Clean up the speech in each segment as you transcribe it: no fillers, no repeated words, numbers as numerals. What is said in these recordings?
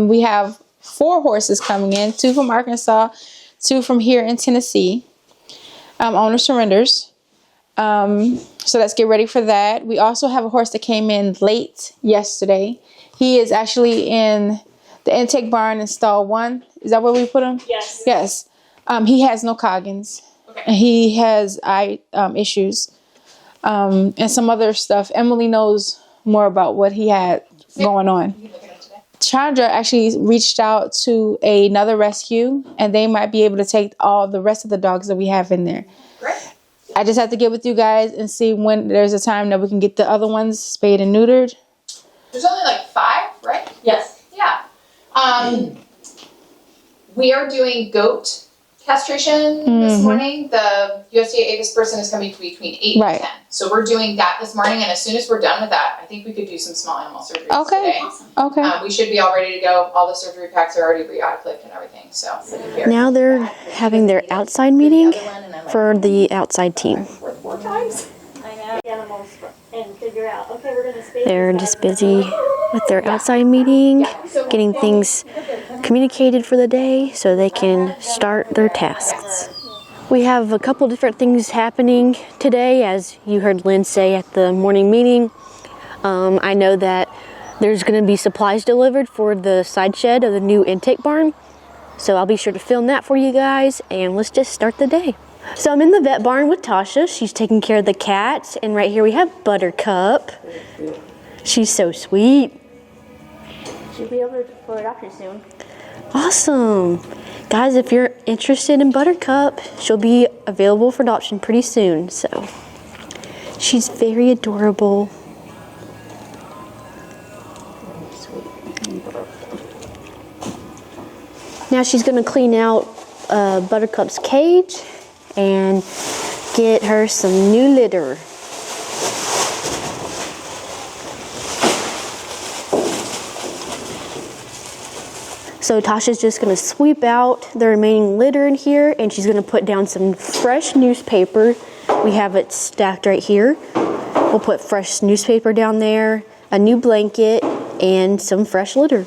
We have 4 horses coming in, 2 from Arkansas, 2 from here in Tennessee. Owner surrenders. So let's get ready for that. We also have a horse that came in late yesterday. He is actually in the intake barn in stall 1. Is that where we put him? Yes. Yes. He has no coggins. Okay. And he has eye issues and some other stuff. Emily knows more about what he had going on. Chandra actually reached out to another rescue, and they might be able to take all the rest of the dogs that we have in there. Great. I just have to get with you guys and see when there's a time that we can get the other ones spayed and neutered. There's only like 5, right? Yes. Yeah. We are doing goat castration this morning. The USDA Avis person is coming between 8 and 10. So we're doing that this morning, and as soon as we're done with that, I think we could do some small animal surgery today. Awesome. Okay. We should be all ready to go. All the surgery packs are already re-autoclipped and everything. So Now they're having their outside meeting for the outside team. 4 times. I know. Animals and figure out, okay, we're going to space. They're just busy with their outside meeting, getting things communicated for the day so they can start their tasks. We have a couple different things happening today, as you heard Lynn say at the morning meeting. I know that there's going to be supplies delivered for the side shed of the new intake barn, so I'll be sure to film that for you guys, and let's just start the day. So I'm in the vet barn with Tasha. She's taking care of the cats, and right here we have Buttercup. She's so sweet. She'll be over for adoption soon. Awesome. Guys, if you're interested in Buttercup, she'll be available for adoption pretty soon. So she's very adorable. Now she's going to clean out Buttercup's cage and get her some new litter. So Tasha's just going to sweep out the remaining litter in here, and she's going to put down some fresh newspaper. We have it stacked right here. We'll put fresh newspaper down there, a new blanket, and some fresh litter.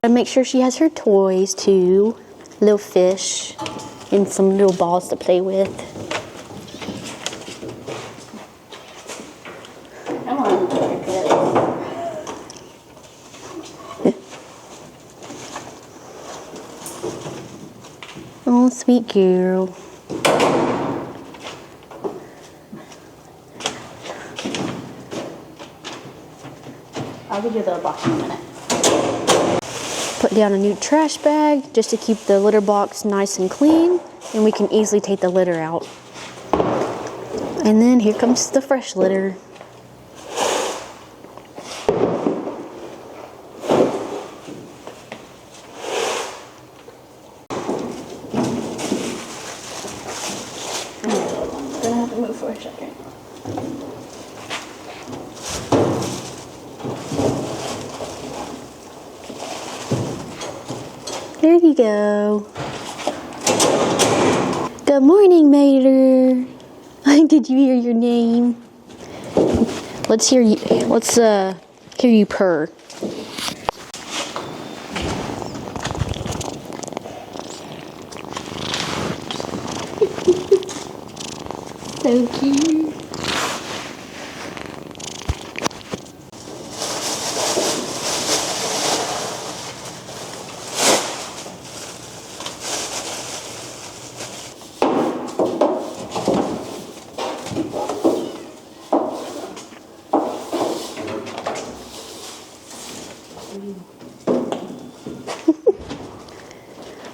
And make sure she has her toys too, little fish and some little balls to play with. Come on, Oh, sweet girl. I'll give you the box in a minute. Put down a new trash bag just to keep the litter box nice and clean, and we can easily take the litter out. And then here comes the fresh litter. I'm gonna have to move for a second. There you go. Good morning, Mater. Did you hear your name? Let's hear you. Let's hear you purr. So cute.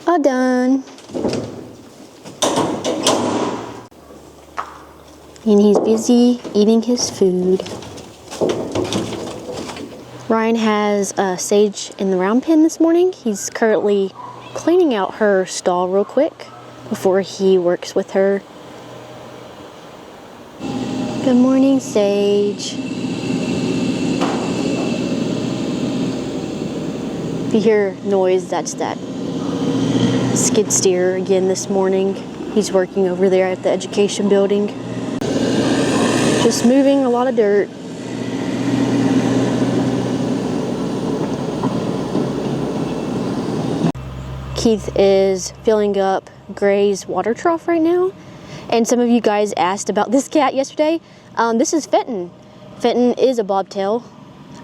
All done. And he's busy eating his food. Ryan has Sage in the round pen this morning. He's currently cleaning out her stall real quick before he works with her. Good morning, Sage. If you hear noise, that's that skid steer again this morning. He's working over there at the education building. Just moving a lot of dirt. Keith is filling up Gray's water trough right now. And some of you guys asked about this cat yesterday. This is Fenton. Fenton is a bobtail.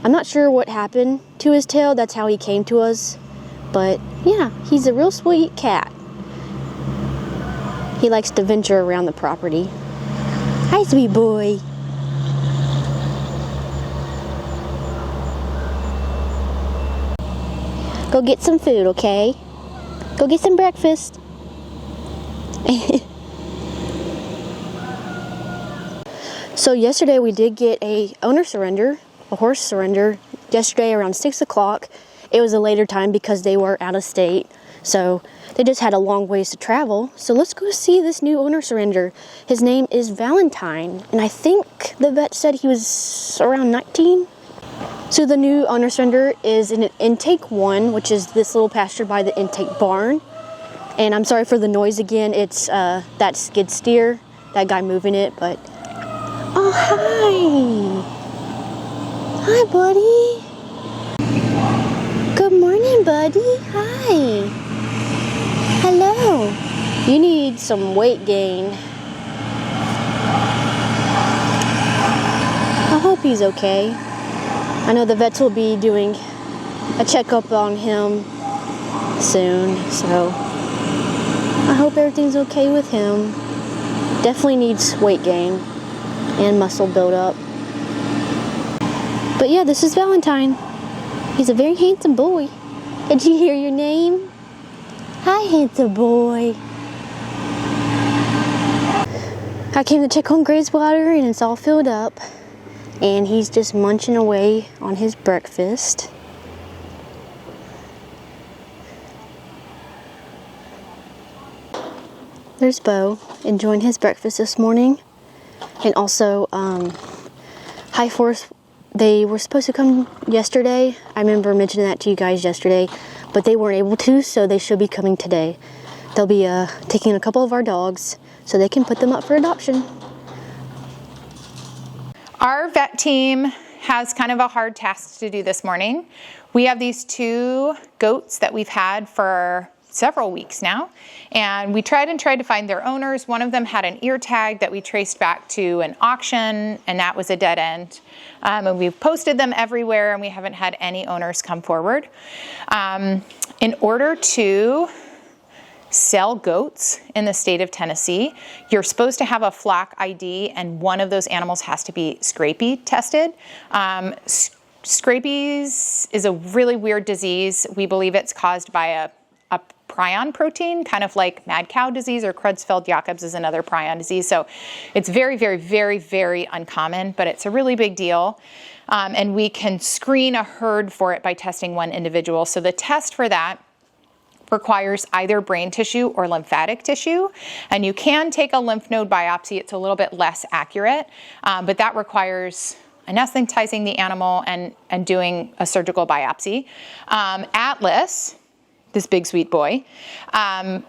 I'm not sure what happened to his tail. That's how he came to us. But yeah, he's a real sweet cat. He likes to venture around the property. Hi, sweet boy. Go get some food, okay? Go get some breakfast. So yesterday we did get a owner surrender, a horse surrender, yesterday around 6 o'clock. It was a later time because they were out of state. So they just had a long ways to travel. So let's go see this new owner surrender. His name is Valentine, and I think the vet said he was around 19. So the new owner surrender is in an intake 1, which is this little pasture by the intake barn. And I'm sorry for the noise again. It's that skid steer, that guy moving it, but... Oh, hi! Hi, buddy! Good morning, buddy! Hi! Hello! You need some weight gain. I hope he's okay. I know the vets will be doing a checkup on him soon, so I hope everything's okay with him. Definitely needs weight gain and muscle buildup. But yeah, this is Valentine. He's a very handsome boy. Did you hear your name? Hi, handsome boy. I came to check on Gray's water and it's all filled up. And he's just munching away on his breakfast. There's Bo enjoying his breakfast this morning. And also, High Force, they were supposed to come yesterday. I remember mentioning that to you guys yesterday, but they weren't able to, so they should be coming today. They'll be taking a couple of our dogs so they can put them up for adoption. Our vet team has kind of a hard task to do this morning. We have these 2 goats that we've had for several weeks now, and we tried to find their owners. One of them had an ear tag that we traced back to an auction, and that was a dead end. And we've posted them everywhere, and we haven't had any owners come forward. In order to sell goats in the state of Tennessee, you're supposed to have a flock ID, and one of those animals has to be scrapie tested. Scrapies is a really weird disease. We believe it's caused by a prion protein, kind of like mad cow disease, or Creutzfeldt-Jakob's is another prion disease. So it's very, very, very, very uncommon, but it's a really big deal. And we can screen a herd for it by testing one individual. So the test for that requires either brain tissue or lymphatic tissue. And you can take a lymph node biopsy. It's a little bit less accurate, but that requires anesthetizing the animal and doing a surgical biopsy. Atlas, this big sweet boy,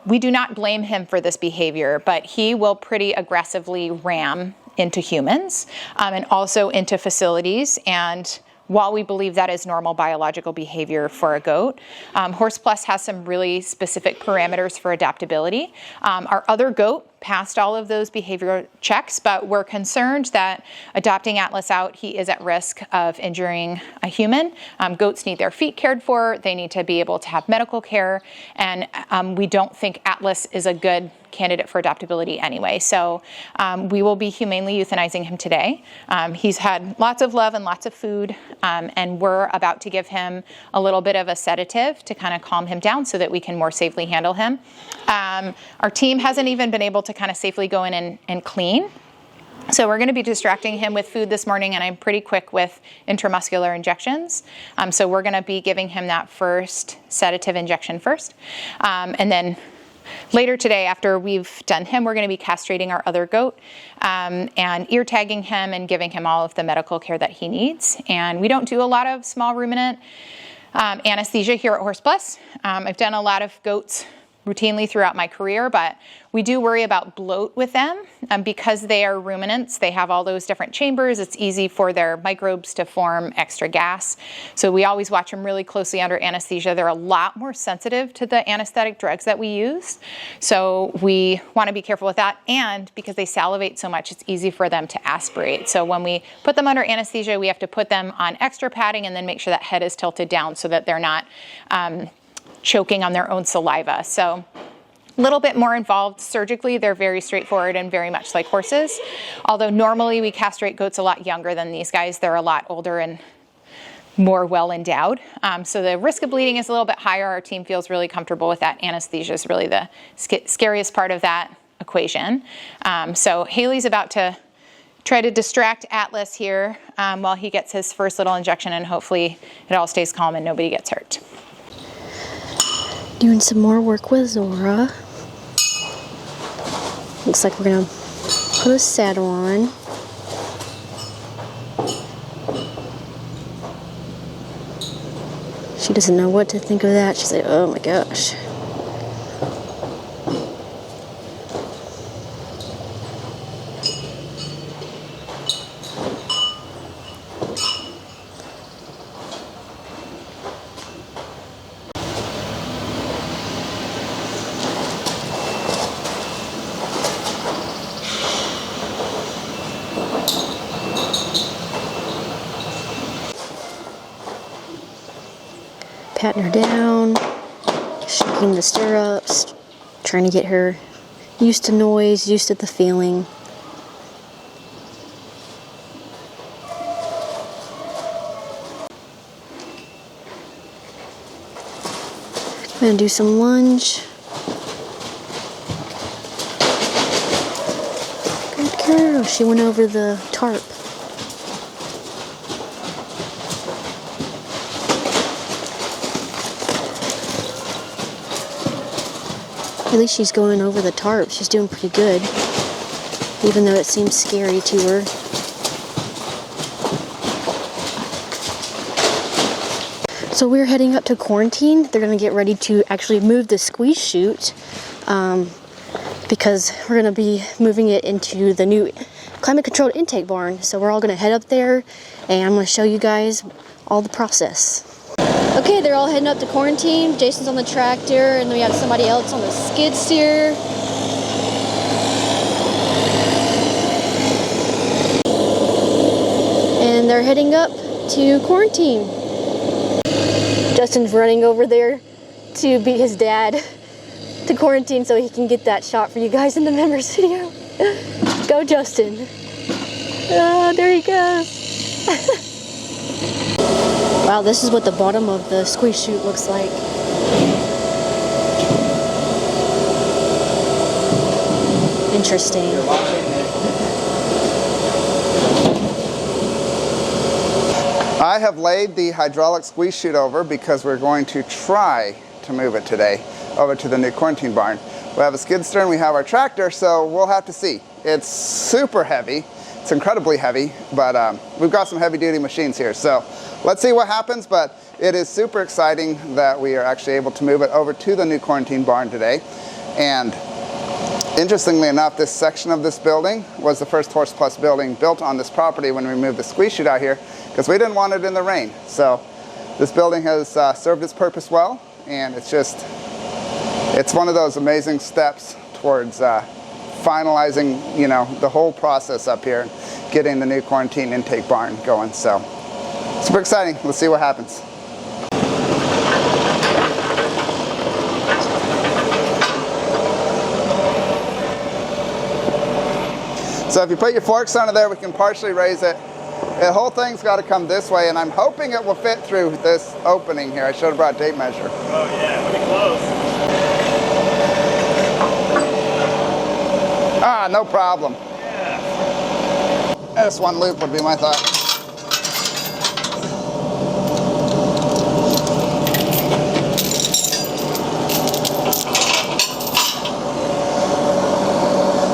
we do not blame him for this behavior, but he will pretty aggressively ram into humans and also into facilities. And while we believe that is normal biological behavior for a goat, Horse Plus has some really specific parameters for adaptability. Our other goat passed all of those behavioral checks, but we're concerned that adopting Atlas out, he is at risk of injuring a human. Goats need their feet cared for. They need to be able to have medical care. And we don't think Atlas is a good candidate for adoptability anyway. So we will be humanely euthanizing him today. He's had lots of love and lots of food, and we're about to give him a little bit of a sedative to kind of calm him down so that we can more safely handle him. Our team hasn't even been able to kind of safely go in and clean. So we're going to be distracting him with food this morning, and I'm pretty quick with intramuscular injections. So we're going to be giving him that first sedative injection first. And then later today, after we've done him, we're going to be castrating our other goat and ear tagging him and giving him all of the medical care that he needs. And we don't do a lot of small ruminant anesthesia here at Horse Plus. I've done a lot of goats routinely throughout my career, but we do worry about bloat with them. Because they are ruminants, they have all those different chambers. It's easy for their microbes to form extra gas. So we always watch them really closely under anesthesia. They're a lot more sensitive to the anesthetic drugs that we use. So we want to be careful with that. And because they salivate so much, it's easy for them to aspirate. So when we put them under anesthesia, we have to put them on extra padding and then make sure that head is tilted down so that they're not choking on their own saliva. So a little bit more involved surgically. They're very straightforward and very much like horses. Although normally we castrate goats a lot younger than these guys. They're a lot older and more well endowed. So the risk of bleeding is a little bit higher. Our team feels really comfortable with that. Anesthesia is really the scariest part of that equation. So Haley's about to try to distract Atlas here while he gets his first little injection, and hopefully it all stays calm and nobody gets hurt. Doing some more work with Zora. Looks like we're gonna put a saddle on. She doesn't know what to think of that. She's like, oh my gosh. Patting her down, shaking the stirrups, trying to get her used to noise, used to the feeling. I'm gonna do some lunge. Good girl, she went over the tarp. At least she's going over the tarp. She's doing pretty good, even though it seems scary to her. So we're heading up to quarantine. They're gonna get ready to actually move the squeeze chute because we're gonna be moving it into the new climate-controlled intake barn. So we're all gonna head up there, and I'm gonna show you guys all the process. Okay, they're all heading up to quarantine. Jason's on the tractor, and then we have somebody else on the skid steer. And they're heading up to quarantine. Justin's running over there to beat his dad to quarantine so he can get that shot for you guys in the members video. Go, Justin. Oh, there he goes. Wow, this is what the bottom of the squeeze chute looks like. Interesting. I have laid the hydraulic squeeze chute over because we're going to try to move it today over to the new quarantine barn. We have a skid steer and we have our tractor, so we'll have to see. It's super heavy. It's incredibly heavy, but we've got some heavy duty machines here. So let's see what happens, but it is super exciting that we are actually able to move it over to the new quarantine barn today. And interestingly enough, this section of this building was the first Horse Plus building built on this property when we moved the squeeze chute out here, because we didn't want it in the rain. So this building has served its purpose well, and it's one of those amazing steps towards finalizing, you know, the whole process up here, getting the new quarantine intake barn going. So super exciting. Let's see what happens. So if you put your forks under there, we can partially raise it. The whole thing's got to come this way, and I'm hoping it will fit through this opening here. I should have brought a tape measure. Oh yeah, pretty close. Ah, no problem. Yeah. This one loop would be my thought.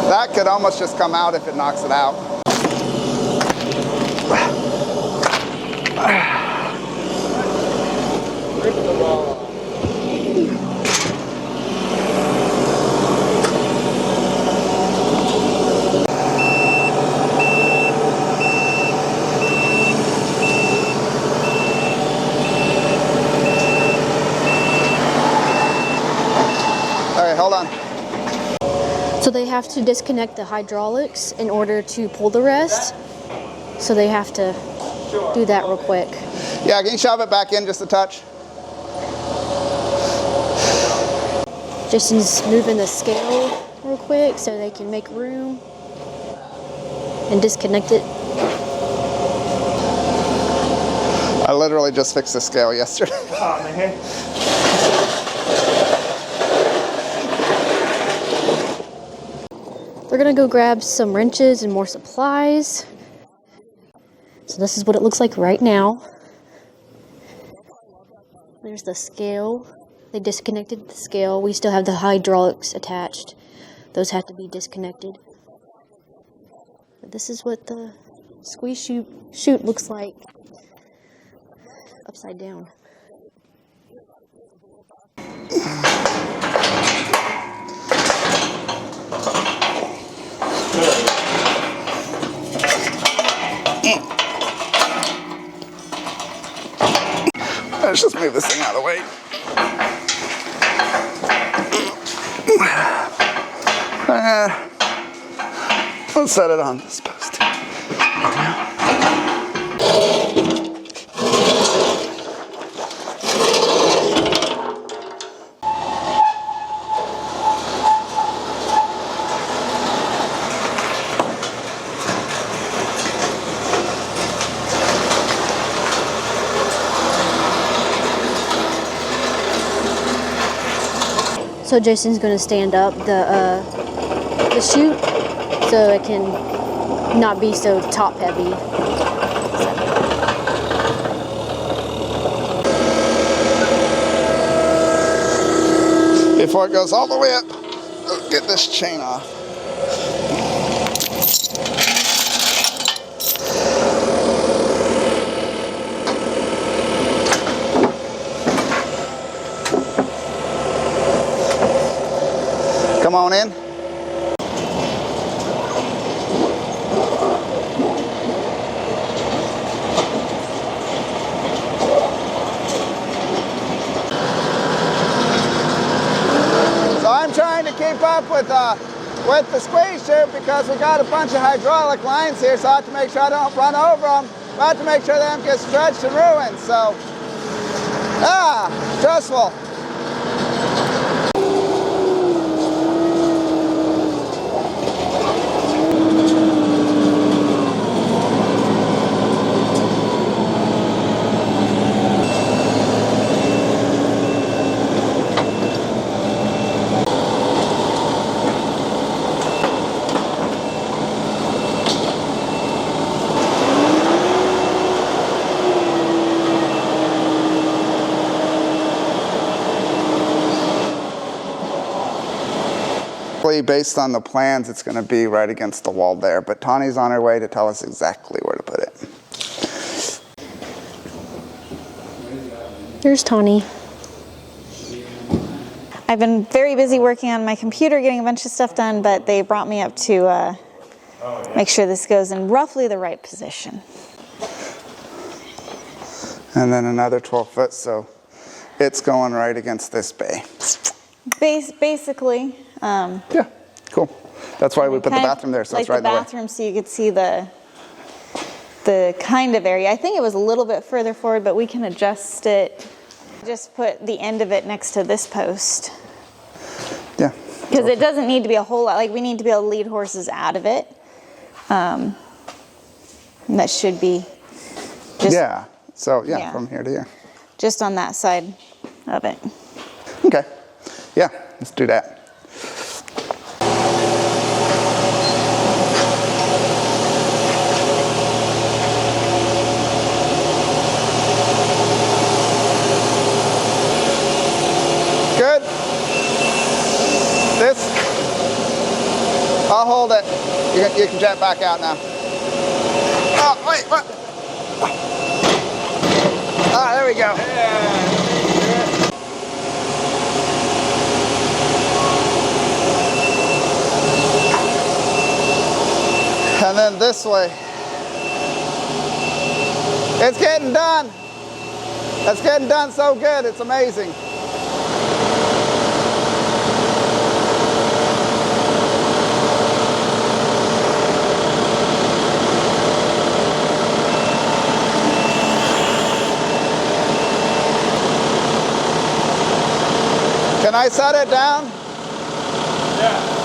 That could almost just come out if it knocks it out. So they have to disconnect the hydraulics in order to pull the rest. So they have to do that real quick. Yeah, can you shove it back in just a touch? Jason's moving the scale real quick so they can make room and disconnect it. I literally just fixed the scale yesterday. Oh, man. They're gonna go grab some wrenches and more supplies. So this is what it looks like right now. There's the scale. They disconnected the scale. We still have the hydraulics attached. Those have to be disconnected. But this is what the squeeze chute looks like upside down. Let's just move this thing out of the way. Let's set it on this post. So Jason's going to stand up the chute so it can not be so top heavy. Before it goes all the way up, let's get this chain off. Come on in. So I'm trying to keep up with the squeeze chute because we got a bunch of hydraulic lines here, so I have to make sure I don't run over them. I have to make sure they don't get stretched and ruined. So, stressful. Based on the plans, it's going to be right against the wall there, but Tawny's on her way to tell us exactly where to put it. Here's Tawny. I've been very busy working on my computer, getting a bunch of stuff done, but they brought me up to make sure this goes in roughly the right position. And then another 12 foot, so it's going right against this bay. Basically. Yeah, cool. That's why we put the bathroom there, so like it's right in the the way. bathroom, so you could see the kind of area. I think it was a little bit further forward, but we can adjust it. Just put the end of it next to this post. Yeah. Because it doesn't need to be a whole lot. Like, we need to be able to lead horses out of it. And that should be just, Yeah. So yeah, Yeah. from here to here. just on that side of it. Okay. Yeah, let's do that. Good. This, I'll hold it. You can jet back out now. Oh, wait, what? Ah, there we go. And then this way. It's getting done. It's getting done so good, it's amazing. 'Cause I set it down? Yeah.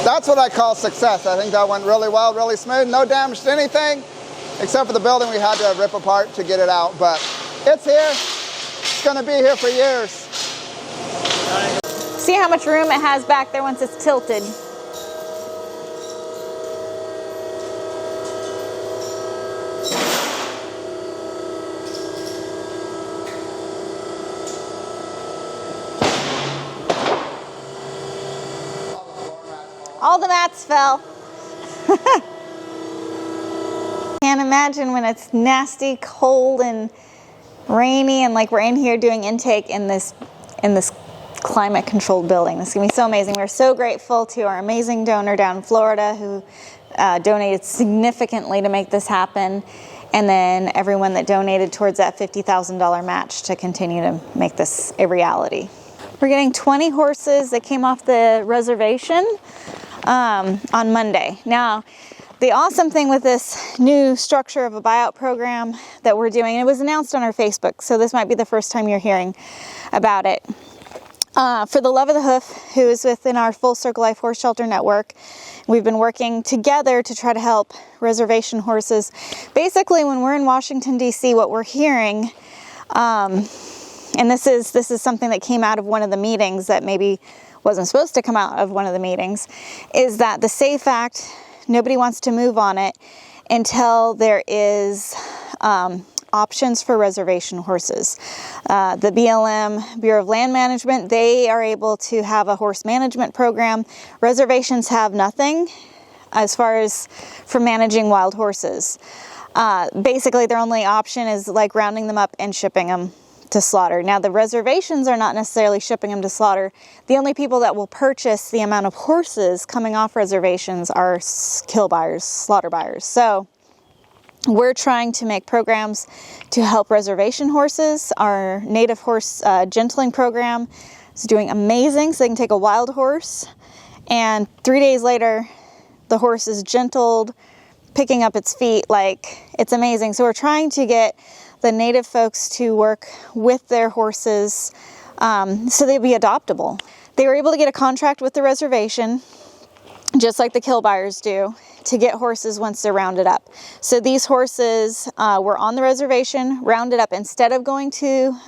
That's what I call success. I think that went really well, really smooth. No damage to anything, except for the building we had to rip apart to get it out. But it's here. It's going to be here for years. See how much room it has back there once it's tilted. All the mats fell. Can't imagine when it's nasty, cold, and rainy, and like we're in here doing intake in this climate controlled building. This is gonna be so amazing. We're so grateful to our amazing donor down in Florida who donated significantly to make this happen, and then everyone that donated towards that $50,000 match to continue to make this a reality. We're getting 20 horses that came off the reservation on Monday. Now, the awesome thing with this new structure of a buyout program that we're doing, and it was announced on our Facebook, so this might be the first time you're hearing about it. For the Love of the Hoof, who is within our Full Circle Life Horse Shelter Network, we've been working together to try to help reservation horses. Basically, when we're in Washington, D.C., what we're hearing, and this is something that came out of one of the meetings that maybe wasn't supposed to come out of one of the meetings, is that the SAFE Act, nobody wants to move on it until there is options for reservation horses. The BLM, Bureau of Land Management, they are able to have a horse management program. Reservations have nothing as far as for managing wild horses. Basically, their only option is like rounding them up and shipping them to slaughter. Now, the reservations are not necessarily shipping them to slaughter. The only people that will purchase the amount of horses coming off reservations are kill buyers, slaughter buyers. So we're trying to make programs to help reservation horses. Our native horse gentling program is doing amazing. So they can take a wild horse and 3 days later, the horse is gentled, picking up its feet. Like, it's amazing. So we're trying to get the native folks to work with their horses so they'd be adoptable. They were able to get a contract with the reservation, just like the kill buyers do, to get horses once they're rounded up. So these horses were on the reservation, rounded up. Instead of going to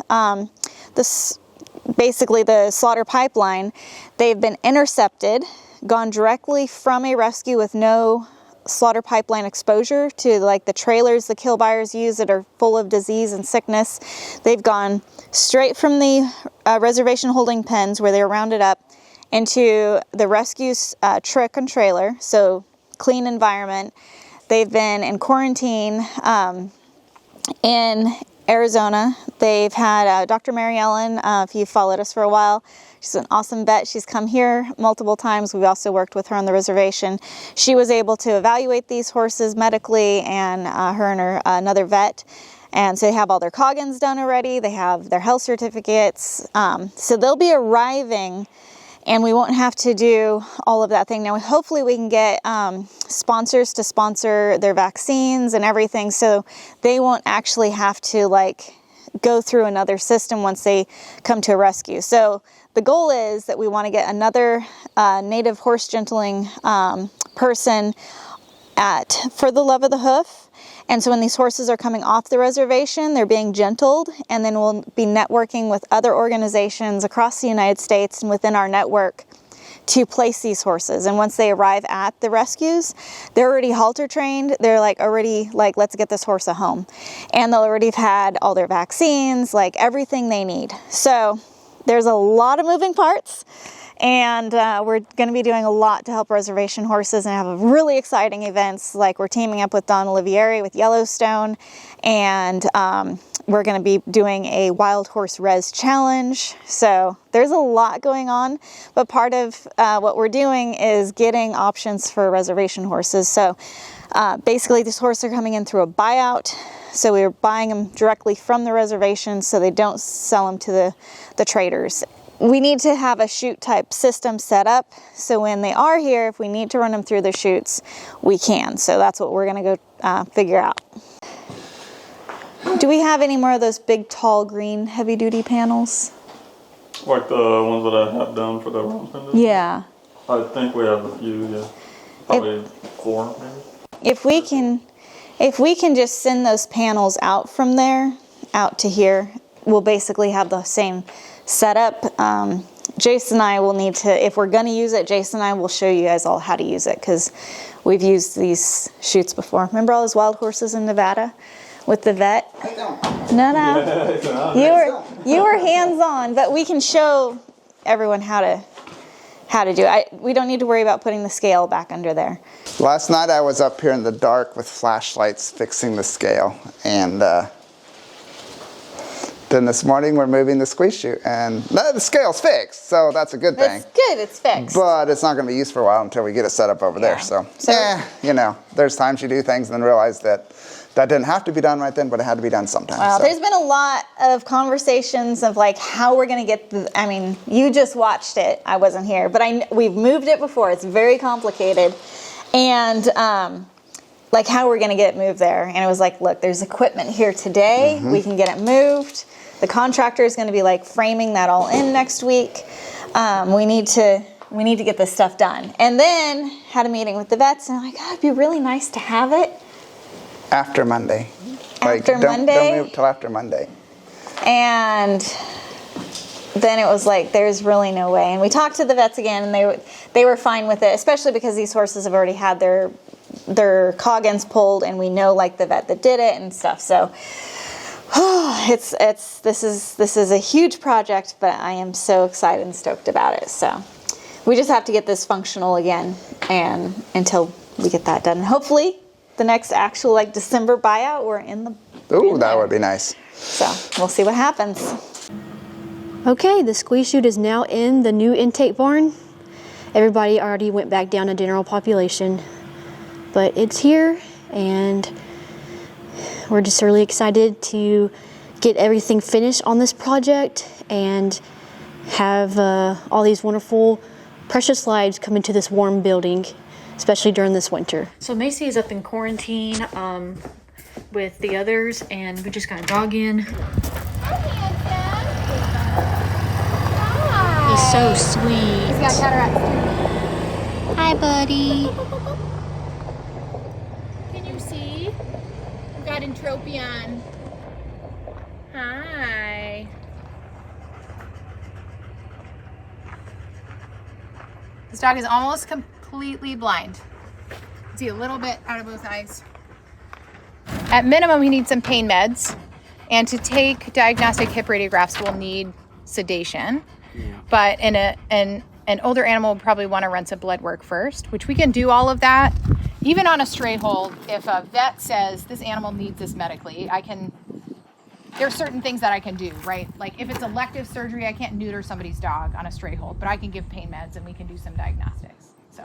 basically the slaughter pipeline, they've been intercepted, gone directly from a rescue with no slaughter pipeline exposure to like the trailers the kill buyers use that are full of disease and sickness. They've gone straight from the reservation holding pens where they were rounded up into the rescue's truck and trailer, so clean environment. They've been in quarantine in Arizona. They've had Dr. Mary Ellen, if you've followed us for a while, she's an awesome vet. She's come here multiple times. We've also worked with her on the reservation. She was able to evaluate these horses medically, and her and another vet. And so they have all their Coggins done already. They have their health certificates. So they'll be arriving, and we won't have to do all of that thing. Now, hopefully we can get sponsors to sponsor their vaccines and everything, so they won't actually have to like go through another system once they come to a rescue. So the goal is that we want to get another native horse gentling person for the Love of the Hoof. And so when these horses are coming off the reservation, they're being gentled, and then we'll be networking with other organizations across the United States and within our network to place these horses. And once they arrive at the rescues, they're already halter trained. They're like already like, let's get this horse a home. And they'll already have had all their vaccines, like everything they need. So there's a lot of moving parts, and we're going to be doing a lot to help reservation horses and have really exciting events. Like we're teaming up with Don Olivieri with Yellowstone, and we're going to be doing a wild horse res challenge. So there's a lot going on, but part of what we're doing is getting options for reservation horses. So basically these horses are coming in through a buyout. So we're buying them directly from the reservation so they don't sell them to the traders. we need to have a chute type system set up so when they are here, if we need to run them through the chutes, we can. So that's what we're gonna go figure out. Do we have any more of those big, tall, green, heavy-duty panels? Like the ones that I have done for the round fenders? Yeah. I think we have a few, yeah. Probably 4 maybe. If we can just send those panels out from there, out to here, we'll basically have the same setup. Jason and I will need to, if we're gonna use it, Jason and I will show you guys all how to use it because we've used these chutes before. Remember all those wild horses in Nevada with the vet? I don't. No. You were hands-on, but we can show everyone how to do it. We don't need to worry about putting the scale back under there. Last night I was up here in the dark with flashlights fixing the scale, and then this morning we're moving the squeeze chute, and the scale's fixed, so that's a good thing. It's good, it's fixed. But it's not going to be used for a while until we get it set up over there. So you know, there's times you do things and then realize that didn't have to be done right then, but it had to be done sometime. Well, so. there's been a lot of conversations of like how we're going to get I mean, you just watched it. I wasn't here, but we've moved it before. It's very complicated. And like how we're going to get it moved there. And it was like, look, there's equipment here today. Mm-hmm. We can get it moved. The contractor is going to be like framing that all in next week. We need to get this stuff done. And then had a meeting with the vets and I'm like, it'd be really nice to have it. After Monday. Monday? Don't move till after Monday. And then it was like, there's really no way. And we talked to the vets again and they were fine with it, especially because these horses have already had their coggins pulled and we know like the vet that did it and stuff. So this is a huge project, but I am so excited and stoked about it. So we just have to get this functional again and until we get that done. And hopefully the next actual like December buyout, we're in the... Ooh, that would be nice. So we'll see what happens. Okay, the squeeze chute is now in the new intake barn. Everybody already went back down to general population, but it's here and we're just really excited to get everything finished on this project and have all these wonderful, precious lives come into this warm building, especially during this winter. So Macy is up in quarantine with the others and we just got a dog in. He's so sweet. He's got cataracts. Hi, buddy. Can you see? We've got Entropion. Hi. This dog is almost completely blind. See a little bit out of both eyes. At minimum, he needs some pain meds. And to take diagnostic hip radiographs, we'll need sedation. Yeah. But an older animal would probably want to run some blood work first, which we can do all of that. Even on a stray hold, if a vet says this animal needs this medically, there are certain things that I can do, right? Like if it's elective surgery, I can't neuter somebody's dog on a stray hold, but I can give pain meds and we can do some diagnostics. So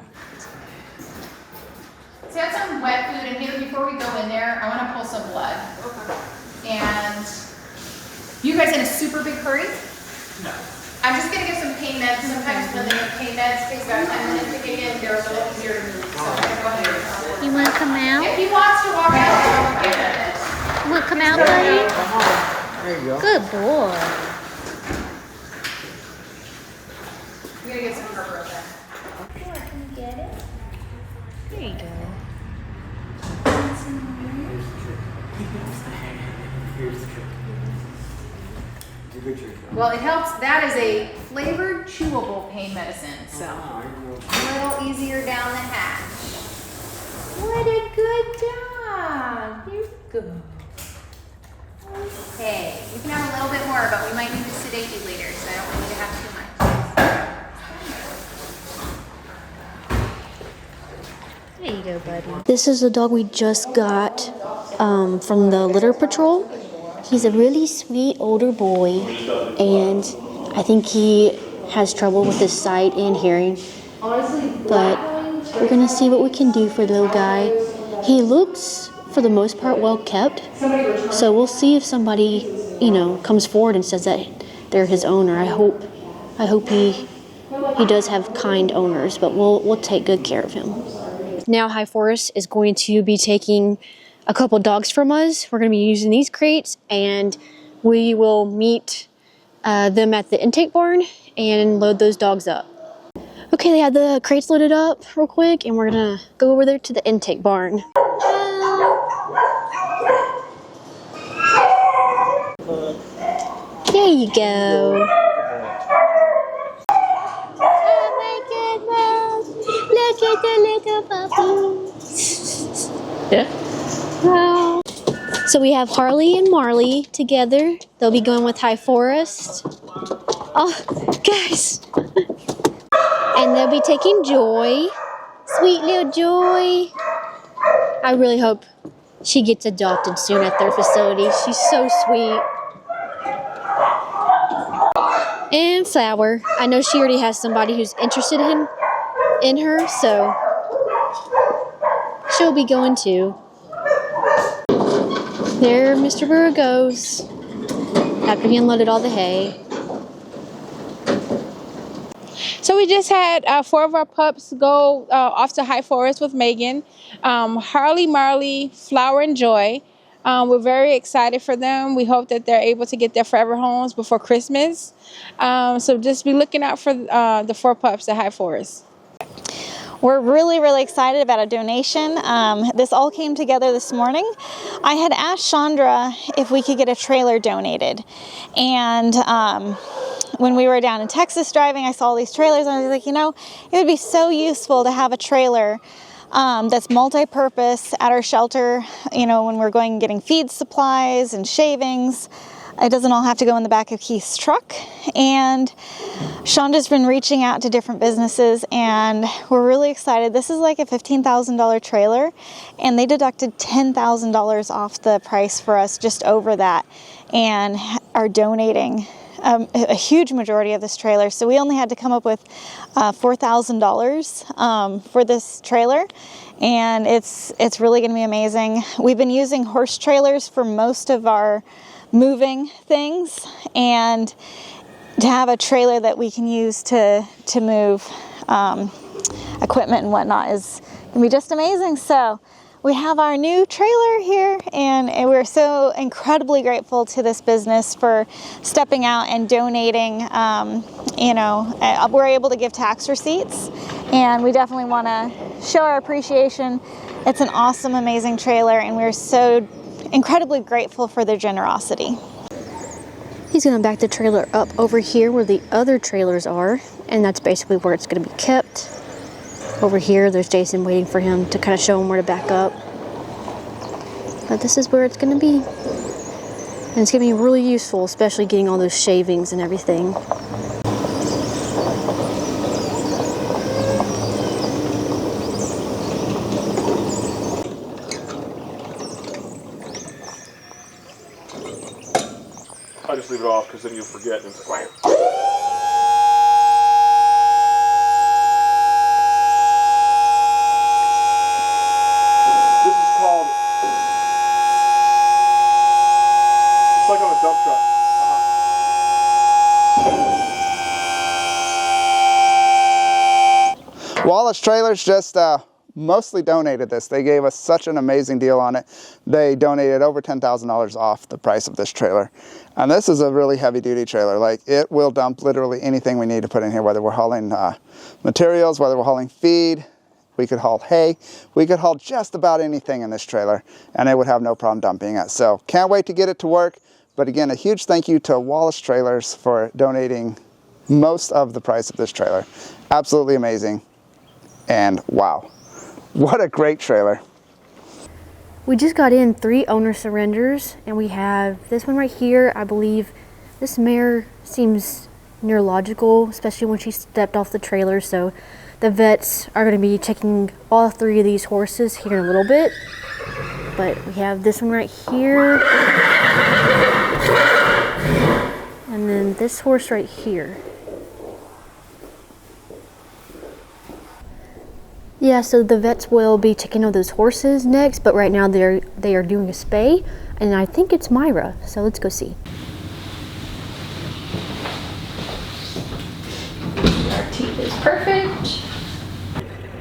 we have some wet food in here. Before we go in there, I want to pull some blood. Okay. And you guys in a super big hurry? No. I'm just going to give some pain meds. Sometimes when they give pain meds, it takes about 10 minutes to kick in. They're a little easier to move. So I'm going to go ahead. You want to come out? If he wants to walk out, I'll give it. You want to come out, buddy? There you go. Good boy. We're going to get some purple then. Can you get it? There you go. Well, it helps. That is a flavored, chewable pain medicine, so a little easier down the hatch. What a good dog. You're good. Okay, you can have a little bit more, but we might need to sedate you later, so I don't want you to have too much. There you go, buddy. This is a dog we just got from the litter patrol. He's a really sweet older boy, and I think he has trouble with his sight and hearing. But we're gonna see what we can do for the little guy. He looks, for the most part, well kept. So we'll see if somebody, comes forward and says that they're his owner. I hope I hope he does have kind owners, but we'll take good care of him. Now High Forest is going to be taking a couple dogs from us. We're going to be using these crates, and we will meet them at the intake barn and load those dogs up. Okay, they have the crates loaded up real quick, and we're gonna go over there to the intake barn. There you go. Oh my goodness! Look at the little puppies. Yeah. Wow. So we have Harley and Marley together. They'll be going with High Forest. Oh, guys. And they'll be taking Joy. Sweet little Joy. I really hope she gets adopted soon at their facility. She's so sweet. And Flower. I know she already has somebody who's interested in her, so she'll be going too. There Mr. Burrow goes, after he unloaded all the hay. So we just had 4 of our pups go off to High Forest with Megan. Harley, Marley, Flower, and Joy. We're very excited for them. We hope that they're able to get their forever homes before Christmas. So just be looking out for the 4 pups at High Forest. We're really, really excited about a donation. This all came together this morning. I had asked Chandra if we could get a trailer donated. And when we were down in Texas driving, I saw all these trailers and I was like, you know, it would be so useful to have a trailer that's multi-purpose at our shelter, you know, when we're going and getting feed supplies and shavings. It doesn't all have to go in the back of Keith's truck. And Shonda's been reaching out to different businesses, and we're really excited. This is like a $15,000 trailer, and they deducted $10,000 off the price for us, just over that, and are donating a huge majority of this trailer. So we only had to come up with $4,000 for this trailer, and it's really going to be amazing. We've been using horse trailers for most of our moving things, and to have a trailer that we can use to move equipment and whatnot is gonna be just amazing. So we have our new trailer here, and we're so incredibly grateful to this business for stepping out and donating. You know, we're able to give tax receipts, and we definitely want to show our appreciation. It's an awesome, amazing trailer, and we're so incredibly grateful for their generosity. He's going to back the trailer up over here where the other trailers are, and that's basically where it's going to be kept. Over here, there's Jason waiting for him to kind of show him where to back up. But this is where it's going to be. And it's going to be really useful, especially getting all those shavings and everything. I just leave it off because then you'll forget and it's like, this is called, it's like on a dump truck. Wallace Trailers just mostly donated this. They gave us such an amazing deal on it. They donated over $10,000 off the price of this trailer. And this is a really heavy duty trailer. Like, it will dump literally anything we need to put in here, whether we're hauling materials, whether we're hauling feed, we could haul hay, we could haul just about anything in this trailer, and it would have no problem dumping it. So can't wait to get it to work. But again, a huge thank you to Wallace Trailers for donating most of the price of this trailer. Absolutely amazing. And wow, what a great trailer. We just got in 3 owner surrenders, and we have this one right here. I believe this mare seems neurological, especially when she stepped off the trailer. So the vets are going to be checking all 3 of these horses here in a little bit. But we have this one right here, and then this horse right here. Yeah, so the vets will be checking on those horses next, but right now they are doing a spay, and I think it's Myra, so let's go see.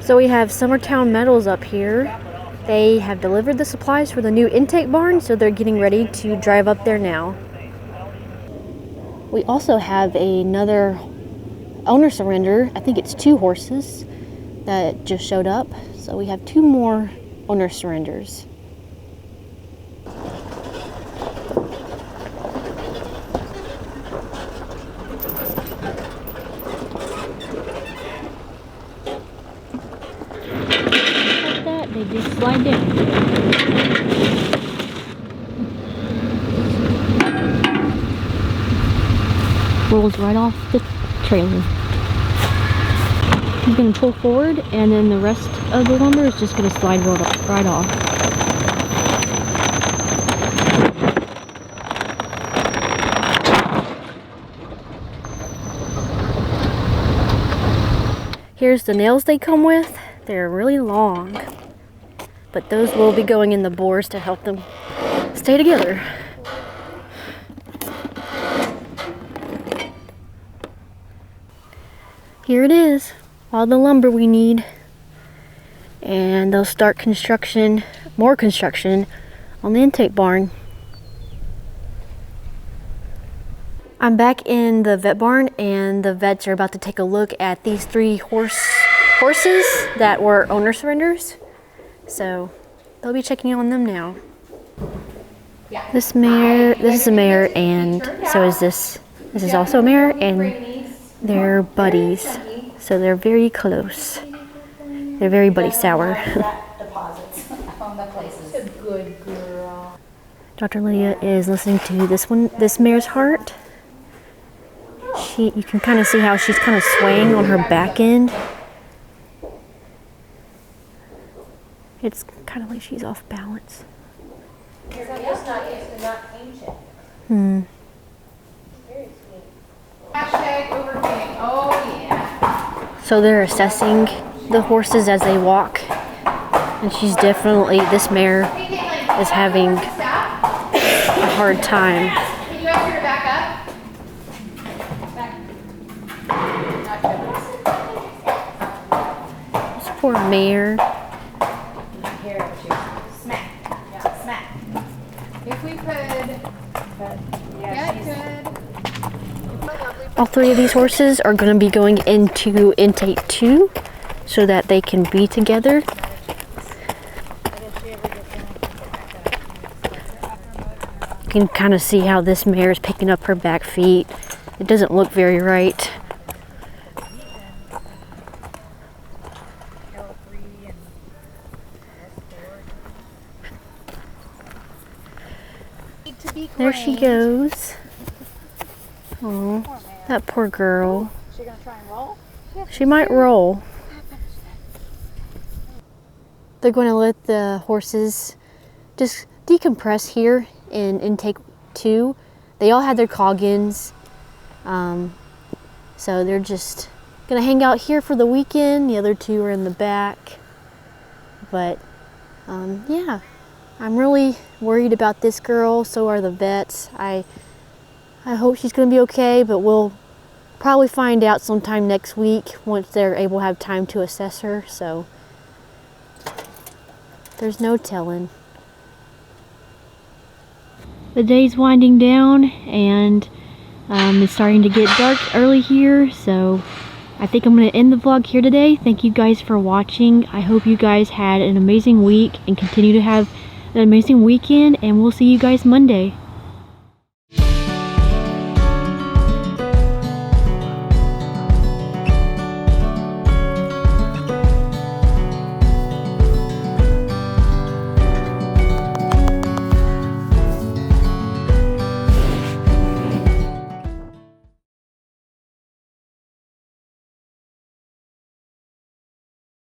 So we have Summertown Metals up here. They have delivered the supplies for the new intake barn, so they're getting ready to drive up there now. We also have another owner surrender. I think it's 2 horses that just showed up. So we have 2 more owner surrenders. They just slide down. Rolls right off the trailer. He's going to pull forward, and then the rest of the lumber is just going to slide right off. Here's the nails they come with. They're really long, but those will be going in the bores to help them stay together. Here it is, all the lumber we need, and they'll start construction, more construction on the intake barn. I'm back in the vet barn, and the vets are about to take a look at these 3 horses that were owner surrenders. So they'll be checking on them now. This is a mare, and so is this. This is also a mare, and they're buddies. So they're very close. They're very buddy sour. Dr. Lydia is listening to this mare's heart. You can kind of see how she's kind of swaying on her back end. It's kind of like she's off balance. Hashtag overfeeding. Oh yeah. So they're assessing the horses as they walk, and this mare is having a hard time. Can you ask her to back up? This poor mare. If we could. All 3 of these horses are going to be going into intake 2 so that they can be together. You can kind of see how this mare is picking up her back feet. It doesn't look very right. There she goes. Oh, that poor girl. She gonna try and roll? She might roll. They're going to let the horses just decompress here in intake 2. They all had their cog-ins, so they're just gonna hang out here for the weekend. The other 2 are in the back, but yeah, I'm really worried about this girl. So are the vets. I hope she's gonna be okay, but we'll probably find out sometime next week once they're able to have time to assess her. So there's no telling. The day's winding down, and it's starting to get dark early here, so I think I'm going to end the vlog here today. Thank you guys for watching. I hope you guys had an amazing week and continue to have an amazing weekend, and we'll see you guys Monday.